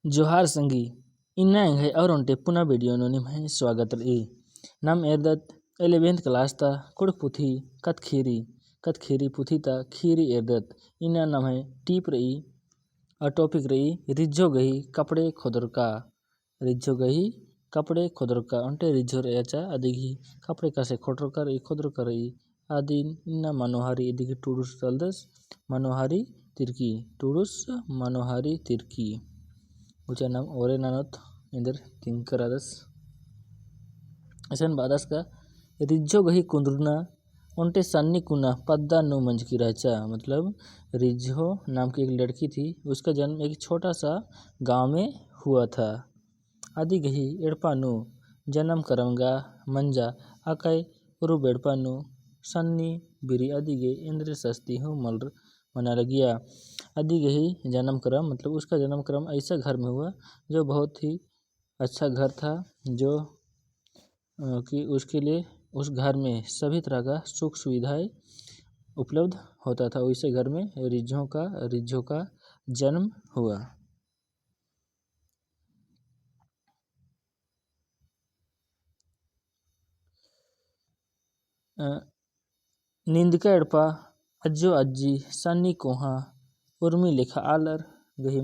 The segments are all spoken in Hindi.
जोहार संगी इन्ना है और उनटे पुनः वीडियो में स्वागत रही। नम एरदत 11th क्लास ता कुड़ पुथी कत खीरी पुथी ता खीरी एरदत इन्ना नम है टीप रही और टॉपिक रही रिज्जो गही कपड़े खुदरका उनटे रिज्जो रचा अदिगी कपड़े कसे खुदरका रही आदि इन्ना मनोहारी इदिगी टूडुस तलदस मनोहारी तिरकी उचा नाम ओरे नानोत इंदर तिंकरादस ऐसन बादस का रिज्जो गही कुंद्रुना उनटे सन्नी कुना पद्दा नु मंझकी रहचा। मतलब रिज्जो नाम की एक लड़की थी, उसका जन्म एक छोटा सा गांव में हुआ था। आदि गही एड़पानु जन्म करमगा मंजा आकाय उरु बेड़पानु सन्नी बिरी आदिगे इंद्र सस्ती हूँ मना लगिया। आदि गही जन्म क्रम मतलब उसका जन्म क्रम ऐसा घर में हुआ जो बहुत ही अच्छा घर था, जो कि उसके लिए उस घर में सभी तरह का सुख सुविधाएं उपलब्ध होता था। वैसे घर में रिज्जो का जन्म हुआ। निंदका एड़पा अज्जो अज्जी सन्नी कोहा उर्मी लेखा आलर गही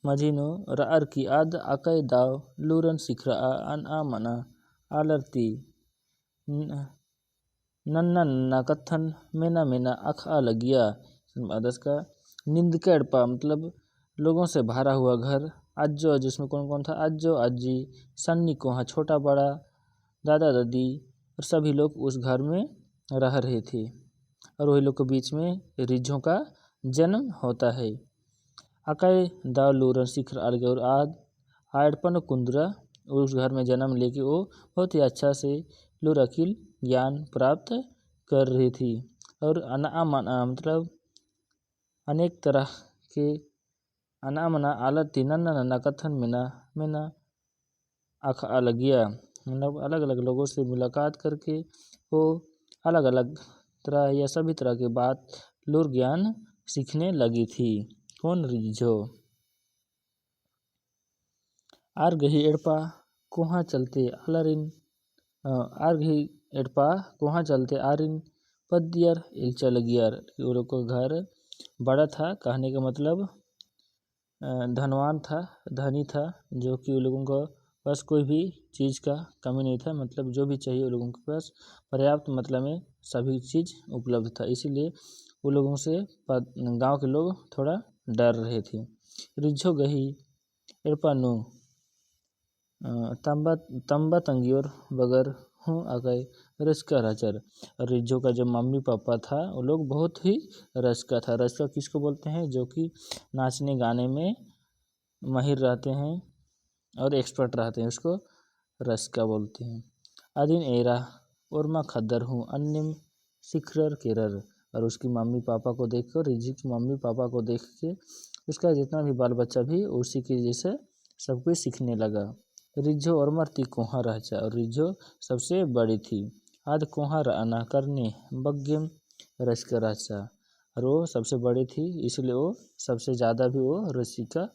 मझिनु रअर की आद आकय दाव लूरन सिखरा मना आलर ती नन्ना नन्ना कत्थन मेना मेना अख आ लगिया। आदस का निंदका एड़पा मतलब लोगों से भरा हुआ घर, अज्जो अज्जो उसमें कौन कौन था, अज्जो अज्जी सन्नी कोहा छोटा बड़ा दादा दादी और सभी लोग उस घर में रह रहे थे और वही लोग के बीच में रिज्जों का जन्म होता है। अकय दाव लूरन सिखर अलगे और आड़पन कुंद्रा उस घर में जन्म लेके वो बहुत ही अच्छा से लूर अकिल ज्ञान प्राप्त कर रही थी। और अना मना मतलब अनेक तरह के अना मना आलत थी नन्ना नन्ना कथन मेना आख अलगिया मतलब अलग अलग लोगों से मुलाकात करके वो अलग अलग तरह या सभी तरह के बात लूर ज्ञान सीखने लगी थी। कौन रिज्जो आर गही एड़पा कोहा चलते आरिन पद्दियर इल्चा लगियार। वो लोग का घर बड़ा था, कहने का मतलब धनवान था, धनी था, जो कि उन लोगों का पास कोई भी चीज़ का कमी नहीं था। मतलब जो भी चाहिए उन लोगों के पास पर्याप्त मतलब में सभी चीज़ उपलब्ध था। इसीलिए उन लोगों से गांव के लोग थोड़ा डर रहे थे। रिज्जो गही एड़पानु तंबा तंगियोर बगर हूँ आगए रस्का राचर। रिज्जो का जो मम्मी पापा था वो लोग बहुत ही रस्का था। रस्का किसको बोलते हैं? जो कि नाचने गाने में माहिर रहते हैं और एक्सपर्ट रहते हैं, उसको रस्का बोलते हैं। आदिन एरा उर्मा खद्दर हूँ अन्यम सिखरर केरर। और उसकी मम्मी पापा को देखकर रिज्जी की मम्मी पापा को देख के उसका जितना भी बाल बच्चा भी उसी के जैसे सब कुछ सीखने लगा। रिज्जो और मरती कोहा रहचा और रिज्जो सबसे बड़ी थी। आद कोहा रहना करने बग्गेम रसिका रहचा और वो सबसे बड़ी थी, इसलिए वो सबसे ज़्यादा भी वो रसिका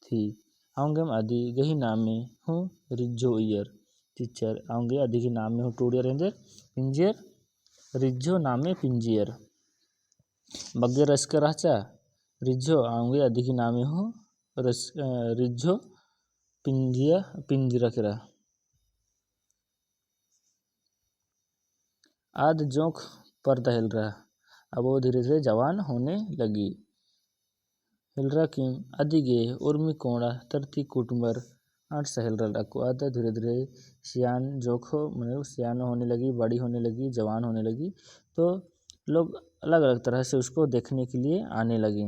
थी। आऊँगेम आदि गही नामे हूँ रिज्जो ईयर टीचर आऊँगे आदि के नामे हूँ टूडियर एंजर पिंजियर रिज्जो नामे पिंजियर बग्गे रसिका रहचा रिज्जो आऊँगे आदि के नामे हूँ रिज्जो पिंजरा केरा। आद जोंक पर्दा हिलरा अब वो धीरे धीरे जवान होने लगी। हिलरा किम अदिगे उर्मी कोड़ा तरती कुटुंबर 8 सा हिलरा डाकू आदा धीरे धीरे सियान जोखो मतलब सियान होने लगी, बड़ी होने लगी, जवान होने लगी, तो लोग अलग अलग तरह से उसको देखने के लिए आने लगे।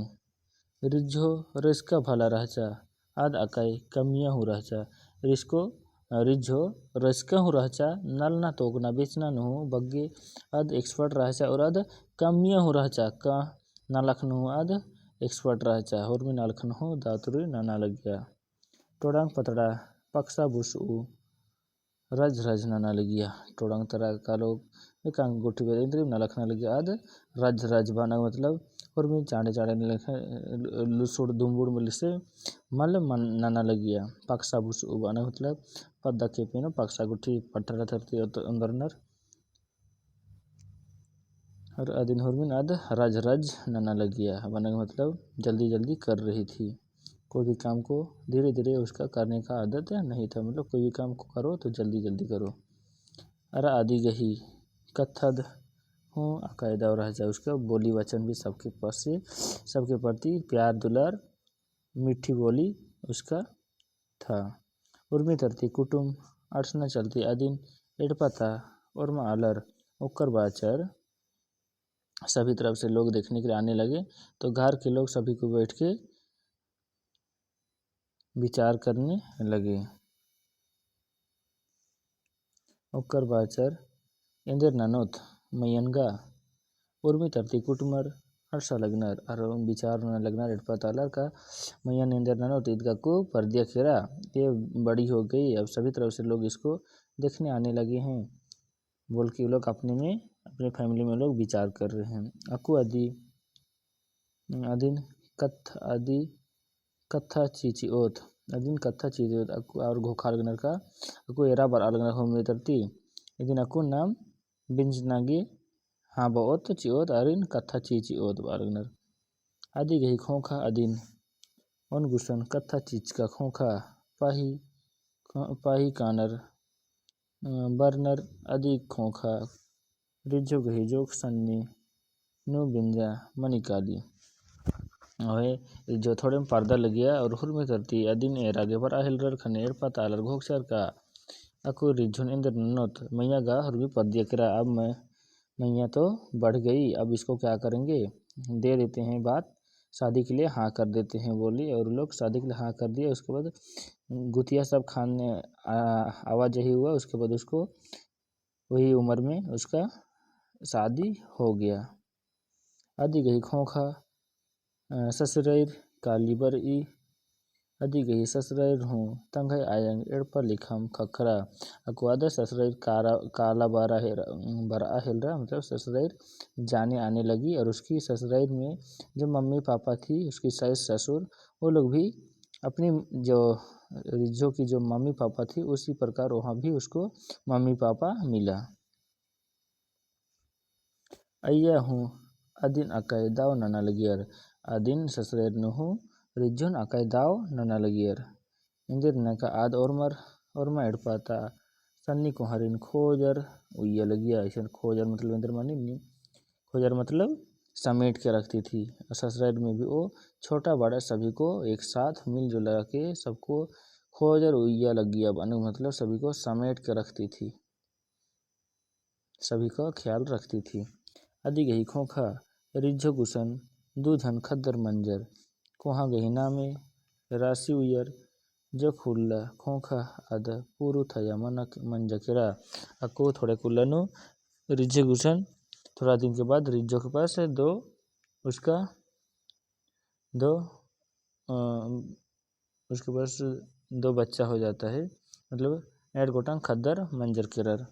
रिज्जो रिस्का भला रहचा आद अकाई कमिया हो रहचा रिज्जो रिस्का हो रहचा नलना तोगना बेचना नु बग्गे अद एक्सपर्ट रहचा और अद कमिया हो रहचा का नालखन हो अद एक्सपर्ट रहचा और भी नालखन हो दातुरी नाना लग गया। टोडांग पतड़ा पक्सा बुसु रज रज नाना लगिया। टोडांग तरह का लोग एकांक गुठी बेदरी नलखना लगी आद रज रज बाना मतलब उर्मी चांडे चांडे लुसुड़ दुम्बुड़ मलिसे मल नना लगिया पक्सा बुस उबाना मतलब पद्दा के पेनो पक्सा गुठी पट्टा थरती अंदरनर और अदिन हुरमिन आद रज रज नना लगिया बना मतलब जल्दी जल्दी कर रही थी। कोई भी काम को धीरे धीरे उसका करने का आदत नहीं था, मतलब कोई भी काम को करो तो जल्दी जल्दी करो। अरे आदि गही कथद हूँ अकायदा और रह उसका बोली वचन भी सबके पास से सबके प्रति प्यार दुलार मीठी बोली उसका था। उर्मी तरती कुटुम अड़सना चलती अदिन एडपता और आलर उक्कर बाचर सभी तरफ से लोग देखने के लिए आने लगे तो घर के लोग सभी को बैठ के विचार करने लगे। उक्कर बाचर इंदर ननोत मयनगा उर्मी तरती कुटुमर हर्षा लगनर और विचार लगनर एडपतालर का मैयन इंदर ननोत ईदगा को पर्दिया खेरा ये बड़ी हो गई, अब सभी तरफ से लोग इसको देखने आने लगे हैं बोल के लोग अपने में अपने फैमिली में लोग विचार कर रहे हैं। अकु आदि अदिन कथा चीची ओत अदिन कथा चीची ओत अकु और घोखा लगनर का अकु एरा बर अलगनर होम तरती इदिन अकु नाम बिंजनागी हाँ बहुत चिओत अरिन कथा चीची ओत अलगनर आदि गही खोखा अदिन उन गुसन कथा चीच का खोखा पाही कानर बर्नर आदि खोखा रिझो गही जोक सन्नी नु बिंजा मनिकाली जो थोड़े में पर्दा लगिया और हुर में तरती अदिन एर आगे पर আহিलर खनेर पतालर घोकसर का अको रिझुन इंदर ननोत मैया गा हुर भी पर्दिया करा अब मैया तो बढ़ गई, अब इसको क्या करेंगे दे देते हैं बात शादी के लिए हाँ कर देते हैं बोली और लोग शादी के लिए हाँ कर दिया। उसके बाद गुतिया सब खाने आवाज यही हुआ, उसके बाद उसको वही उम्र में उसका शादी हो गया। आदि गही खोखा ससुरैर कालीबर ई आदि गही ससुरैर हूँ तंगई आयंग एड़पर लिखम खखरा अकुआदा ससुरैर काला बारा हेलरा मतलब ससुरैर जाने आने लगी और उसकी ससुरैर में जो मम्मी पापा थी उसकी सास ससुर वो लोग भी अपनी जो रिझो की जो मम्मी पापा थी उसी प्रकार वहाँ भी उसको मम्मी पापा मिला। अय्या हूँ अदिन अकाय दाव नना लगियर अदिन ससुरैर नुहु रिझुन अकाय दाव नना लगियर इंदिर नका आद और एडपाता सन्नी को हरिन खोजर उइया लगिया ऐसा खोजर मतलब इंदर मानी खोजर मतलब समेट के रखती थी। ससुरैर में भी वो छोटा बड़ा सभी को एक साथ मिलजुल के सबको खोजर उइया लगिया बने मतलब सभी को समेट के रखती थी, सभी का ख्याल रखती थी। आदि गही खोखा रिझो गुसन दूधन खद्दर मंजर कोहा गही नामे राशि उयर जो खुल्ला खोखा आद पूरु थया मनक मंजकेरा अको थोड़े कुल्लनु रिझे गुसन थोड़ा दिन के बाद रिझो के पास दो उसका दो उसके पास दो बच्चा हो जाता है, मतलब एड गोटांग खद्दर मंजर केरर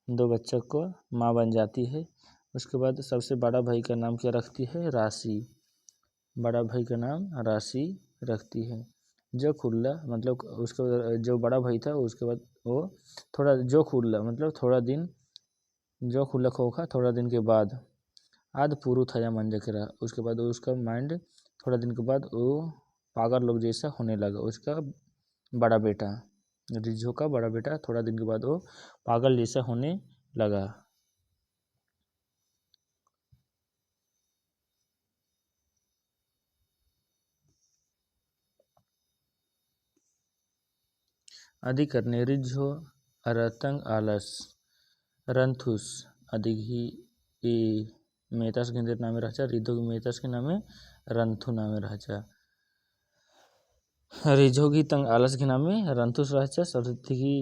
दो बच्चा को माँ बन जाती है। उसके बाद सबसे बड़ा भाई का नाम क्या रखती है राशि, बड़ा भाई का नाम राशि रखती है। जो खुल्ला मतलब उसका जो बड़ा भाई था उसके बाद वो थोड़ा जो खुल्ला मतलब थोड़ा दिन जो खुल्ला खोखा थोड़ा दिन के बाद आद पूरू थया मंजकेरा उसके बाद उसका माइंड थोड़ा दिन के बाद वो पागल लोग जैसा होने लगा। उसका बड़ा बेटा रिझो का बड़ा बेटा थोड़ा दिन के बाद वो पागल जैसा होने लगा। आदि करने रिझो अरतंग आलस रंथुस आदिघी ई मेतास गिंदेर नामे रहचा रिधो मेतास के नामे रंथु नामे रहचा रिझोगी तंग आलस के नामे रंथुस रहचा सरथिगी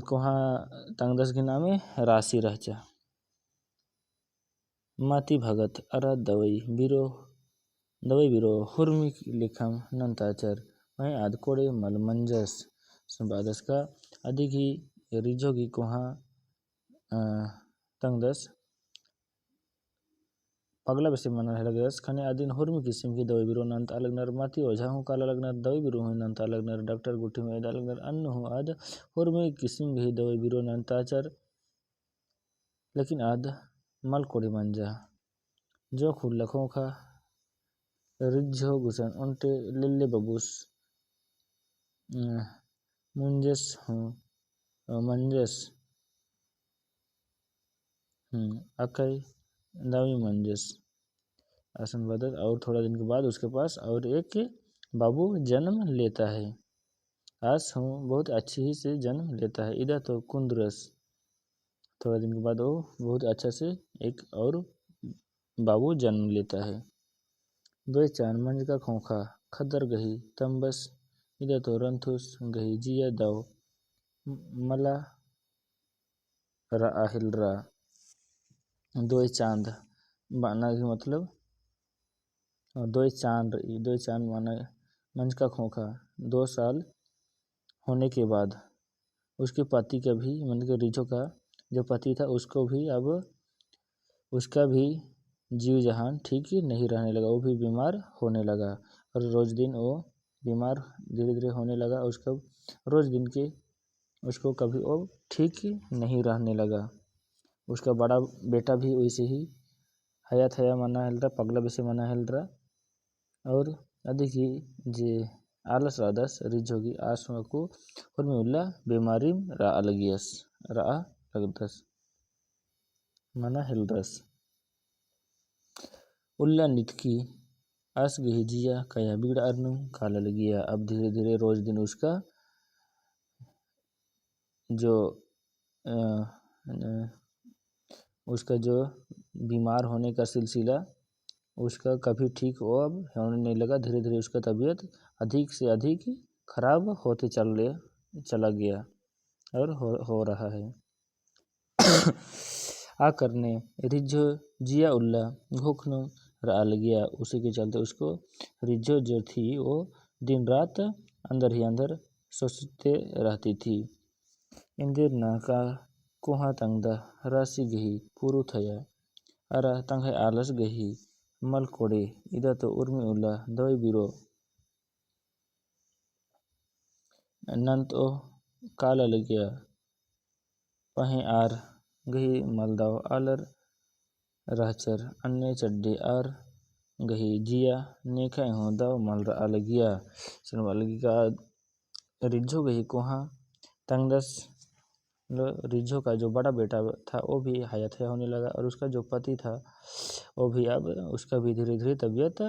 कोहा तंग दस के नामे राशि रहचा। माती भगत अरा दवई बिरो हुर्मी लिखम नंताचर वहीं आद कोड़े मल मंजस संबादस का अधिक ही रिझोगी कोहा तंगदस पगला बेसे मना हेलगस खने आदिन हुर्मी किसिम की दवाई बिरो नंत अलगनर माती ओझा हूँ काला लगनर दवाई बिरो हूँ नंत अलगनर डॉक्टर गुठी में अलगनर अन्न हूँ आद हुर्मी किसिम की दवाई बिरो नंत आचर लेकिन आद मल कोड़ी मंजा जो खुल लखों खा रिज्झो गुसन उनटे लिल्ले बबूस मुंजस हूँ मंजस अकई दावी मंजस आसन बदल और थोड़ा दिन के बाद उसके पास और एक बाबू जन्म लेता है। आस हूँ बहुत अच्छी ही से जन्म लेता है। इधर तो कुंदरस थोड़ा दिन के बाद वो बहुत अच्छा से एक और बाबू जन्म लेता है। दो चार मंज का खोखा खदर गही तंबस इधर तो रंथुस गही जिया दाव मला राहिल रा दो चांद माना कि मतलब दो चांद माना मंज का खोखा 2 साल होने के बाद उसके पति का भी मतलब कि रिझो का जो पति था उसको भी अब उसका भी जीव जहान ठीक ही नहीं रहने लगा। वो भी बीमार होने लगा और रोज दिन वो बीमार धीरे धीरे होने लगा। उसका रोज दिन के उसको कभी वो ठीक ही नहीं रहने लगा। उसका बड़ा बेटा भी वैसे ही हयात हया मना हेल रहा पगला बेसे मना हेल रहा और अधिक ही जे आलस रादस रिझोगी आसमाको उर्मिउल्ला बीमारी रा लगदस मना हेलदस उल्ला नितकी आस गही जिया कया बिगड़ अर्नु काला लगिया। अब धीरे धीरे रोज दिन उसका जो उसका जो बीमार होने का सिलसिला उसका कभी ठीक हो अब होने नहीं लगा। धीरे धीरे उसका तबीयत अधिक से अधिक खराब होते चला गया और हो रहा है। आ करने रिझो जिया उल्ला घोखनो रा गया। उसी के चलते उसको रिझो जो थी वो दिन रात अंदर ही अंदर सोचते रहती थी। इंदिर ना का कुहा तंगदा राशि गही पुरु थया अरा तंग आलस गही मल कोड़े इधर तो उर्मी उल्ला दवाई बिरो नंत ओ काला लगिया पहे आर गही मलदाव आलर रहचर अन्य चड्डे आर गही जिया नेखा हो दाव मल रा लगिया सनवा लगी का रिझो गही कोहा तंगदस रिझो का जो बड़ा बेटा था वो भी हयात हया होने लगा और उसका जो पति था वो भी अब उसका भी धीरे धीरे तबीयत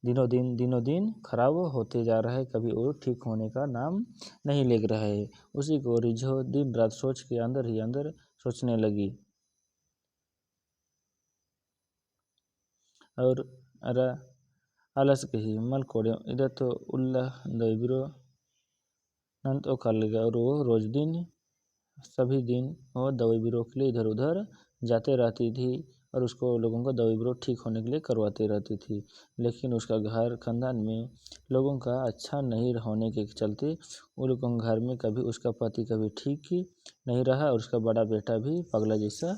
दिनों दिन खराब होते जा रहा है। कभी वो ठीक होने का नाम नहीं ले रहा है। उसी को रिझो दिन रात सोच के अंदर ही अंदर सोचने लगी और अरा आलस कही मल कोड़े इधर तो उल्ला दबिरो नंत ओ कर लेगा और वो रोज दिन सभी दिन वो दवाई बीरो के लिए इधर उधर जाते रहती थी और उसको लोगों का दवाई बीरो ठीक होने के लिए करवाते रहती थी। लेकिन उसका घर खानदान में लोगों का अच्छा नहीं होने के चलते वो लोगों के घर में कभी उसका पति कभी ठीक ही नहीं रहा और उसका बड़ा बेटा भी पगला जैसा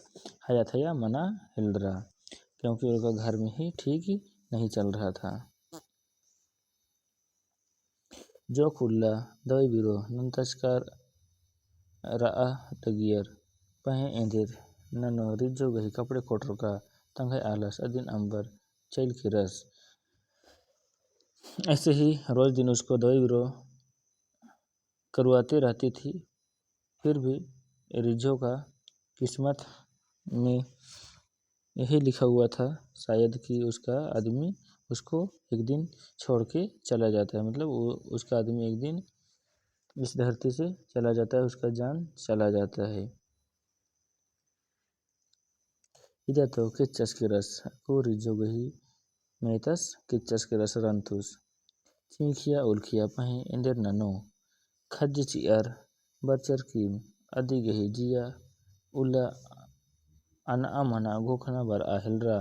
हयात हया मना हिल रहा क्योंकि उनका घर में ही ठीक ही नहीं चल रहा था। जो खुल्ला दवाई बीरो नंतस्कार रा तगियर पहे एंदिर ननो रिझो गही कपड़े कोटर का तंग आलस अदिन अंबर चैल की रस। ऐसे ही रोज दिन उसको दवाई बीरो करवाते रहती थी। फिर भी रिझो का किस्मत में यही लिखा हुआ था शायद कि उसका आदमी उसको एक दिन छोड़ के चला जाता है। मतलब वो उसका आदमी एक दिन इस धरती से चला जाता है उसका जान चला जाता है। इधर तो किच्चस के रस को रिझो गही मेतस किच्चस के रस रंतुस चीखिया उल्खिया पहे इंदर ननो खज चियर बरचर कीम अदि गही जिया उला अना मना गोखना बर आहिल रा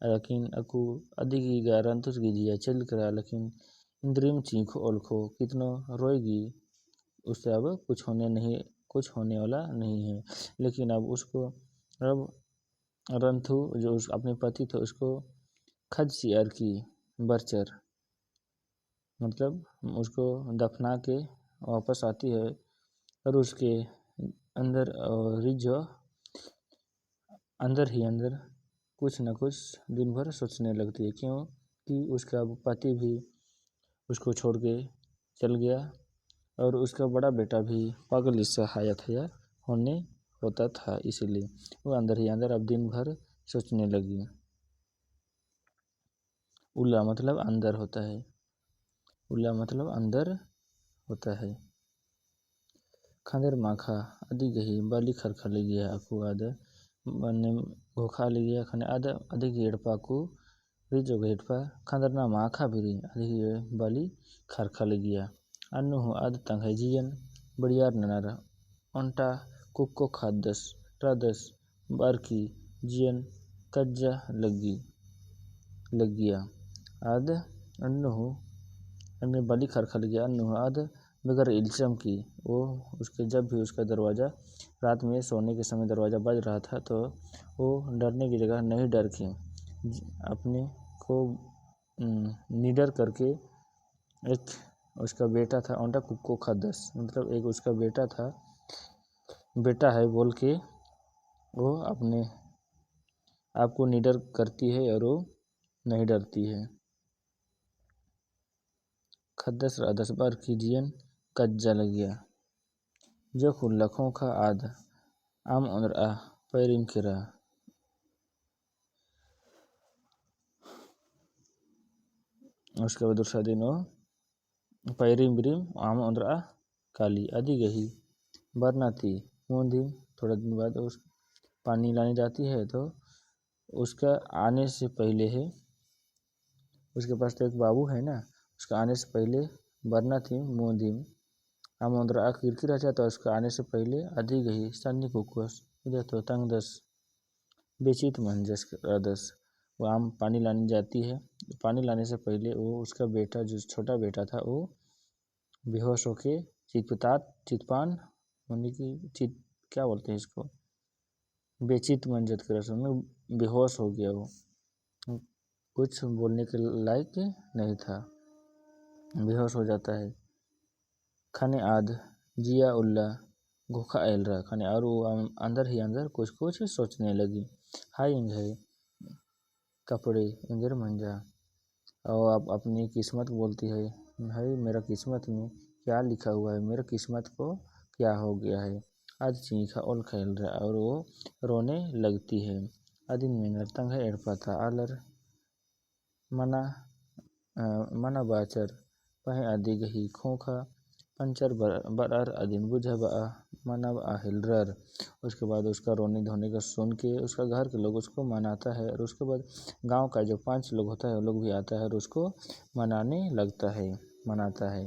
लेकिन अकु अधिगी गारंतुस गिजिया चल करा लेकिन इंद्रिम चीखो ओलखो कितनो रोएगी उससे अब कुछ होने वाला नहीं है। लेकिन अब उसको अब रंथु जो अपने पति थे उसको खद सियार की बरचर, मतलब उसको दफना के वापस आती है और उसके अंदर रिझो अंदर ही अंदर कुछ न कुछ दिन भर सोचने लगती है, क्यों कि उसका पति भी उसको छोड़ के चल गया और उसका बड़ा बेटा भी पागल सा हया होने होता था, इसीलिए वो अंदर ही अंदर अब दिन भर सोचने लगी। उला मतलब अंदर होता है, उला मतलब अंदर होता है। खांदर माखा आदि गही बाली खरखली गया aku ada मने घोखा लिया खाने आदा अधिक हेडपाकू रिजो हेडपा खांदरना माखा बिरी अधिक बाली खरखली गया अन्नु हो आद तंग है जियन बढ़ियार ननार ओंटा कुक्को खादस रादस बारकी जियन कज्जा लग गया आद अन्नु हो अन्य बाली खरखली गया अन्नु हो आद बगैर इल्चम की वो उसके जब भी उसका दरवाज़ा रात में सोने के समय दरवाज़ा बज रहा था तो वो डरने की जगह नहीं डर के अपने को निडर करके एक उसका बेटा था ओंटा कुक्को खादस मतलब एक उसका बेटा है बोल के वो अपने आप को निडर करती है और वो नहीं डरती है। खद्दस रादस बार की जियन कज्जा लग गया जो खुल्लखों का आद आम उनर आ पैरिम किरा उसके बाद दूसरा दिन वो पैरिम बिरिम आम उनर आ काली आदि गही बरनाती मूंदी थोड़ा दिन बाद उस पानी लाने जाती है तो उसका आने से पहले है उसके पास तो एक बाबू है ना, उसका आने से पहले बरनाती मूंदी आमोंद्रा आ किरकिराचा तो उसका आने से पहले आदि गही सन्नी कुकुस इधर तो तंगदस बेचित मंजस रादस वो आम पानी लाने जाती है। पानी लाने से पहले वो उसका बेटा जो छोटा बेटा था वो बेहोश होके चितपान होने की क्या बोलते हैं इसको, बेचित मंजत के रसम में बेहोश हो गया, वो कुछ बोलने के लायक नहीं था, बेहोश हो जाता है। खाने आद जिया उल्ला घोखा एल रहा खाने और वो अंदर ही अंदर कुछ सोचने लगी। हाय इंगे कपड़े इंगर मंजा और आप अपनी किस्मत बोलती है, भाई मेरा किस्मत में क्या लिखा हुआ है, मेरा किस्मत को क्या हो गया है। आज चीखा ओल खेल रहा और वो रोने लगती है। आदिन में नर्तंग है एड़पा था आलर मना बाचर पहे आदि गही खोखा पंचर बरार अदिन बुझा बा मना हिलरर। उसके बाद उसका रोने धोने का सुन के उसका घर के लोग उसको मनाता है और उसके बाद गांव का जो 5 लोग होता है वो लोग भी आता है और उसको मनाता है।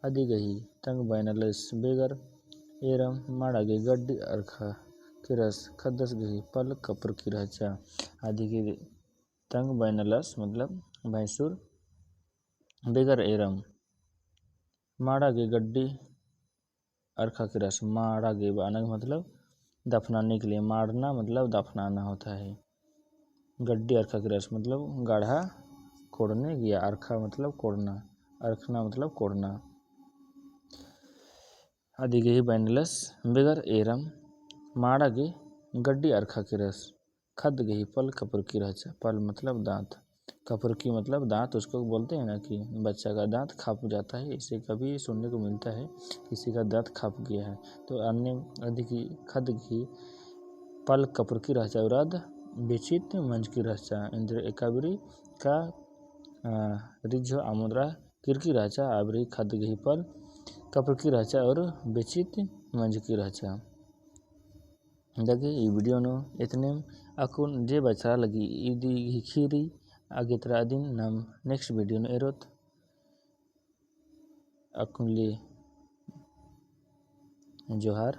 आदि गही तंग बैनलस बेगर एरम माड़ागे गड्डी अरखा किरस खदस गही पल कपर की रहचा आदि के तंग बैनलस मतलब भैंसुर बेगर एरम माड़ा गे गड्डी अरखा की रस माड़ा गे बाना मतलब दफनाने के लिए, मारना मतलब दफनाना होता है, गड्डी अरखा की रस मतलब गाढ़ा कोड़ने गया, अरखा मतलब कोड़ना, अरखना मतलब कोड़ना। आदि गे बैंडलस बेगर एरम माड़ा गे गड्डी अरखा की रस खद गही पल कपर की रच, पल मतलब दांत, कपर की मतलब दांत, उसको बोलते हैं ना कि बच्चा का दांत खाप जाता है, इसे कभी सुनने को मिलता है किसी का दांत खाप गया है तो अन्य अधिक खद की पल कपर की रहचा उराद बेचित मंच की रहचा इंद्र एकाबरी का रिझो आमुद्रा किरकी रहचा आबरी खद गही पल कपर की रहचा और बेचित मंच की रहचा। लगे ಈ ವಿಡಿಯೋನು ಇತನೆ ಅಕುನ್ ಜೆ ಬಚ್ಚಾ ಲಗಿ ಇದಿ ಖೀರಿ आगे तरा दिन नम नेक्स्ट वीडियो न एरोत अकुन ले जोहार।